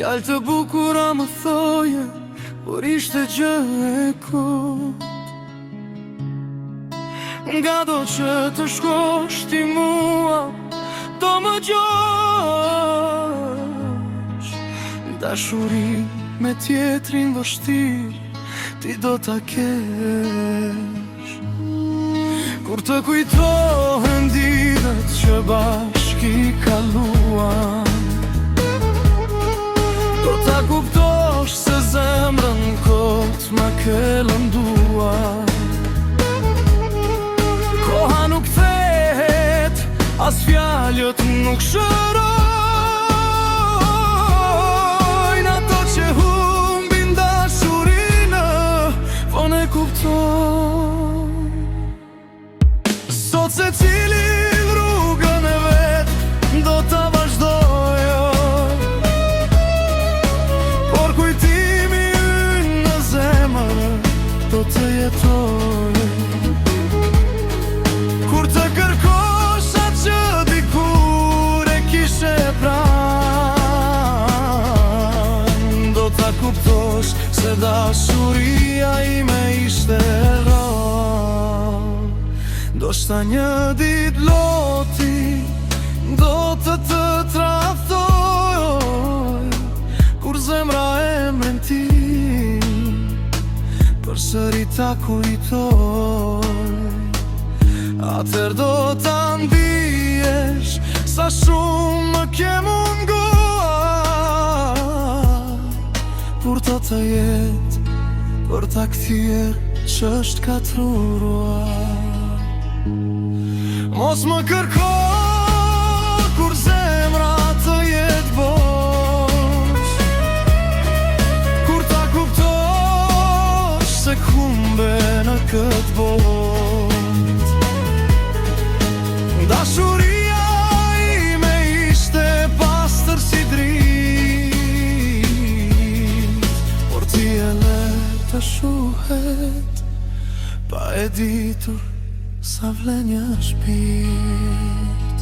Fjalë të bukura më thoje, por ishte gjë e kot. Nga do që të shkosh ti mua, do më gjosh. Dashuri me tjetrin vështir, ti do ta kesh. Kur të kujtohen ditët që bashki kaluam, do ta kuptosh se zemrën kot ma ke lënduar. Koha nuk thehet, as fjalët nuk shërojnë. Ato që humbin dashurinë, po ne kupton. Sot se cili rrugën e vet do ta vazhdojë, por kujtimi ynë në zemër do të jetojë. Kur të kërkosh atë që dikur e kishe pranë, do ta kuptosh se dashuria ime ishte rrallë. Do shta një dit loti do të traftoj, kur zemra emrin tim përsëri ta kujtoj. Atër do ta ndihesh sa shumë më ke munguar, kur do të jetë për ta kthyer që është katruar. Mos më kërko kur zemra të jetë bosh, kur ta kuptosh se kumbe në këtë botë. Dashuria ime ishte pastër si dritë, por ti e le të shuhet, pa e ditur sa vlen një shpirt.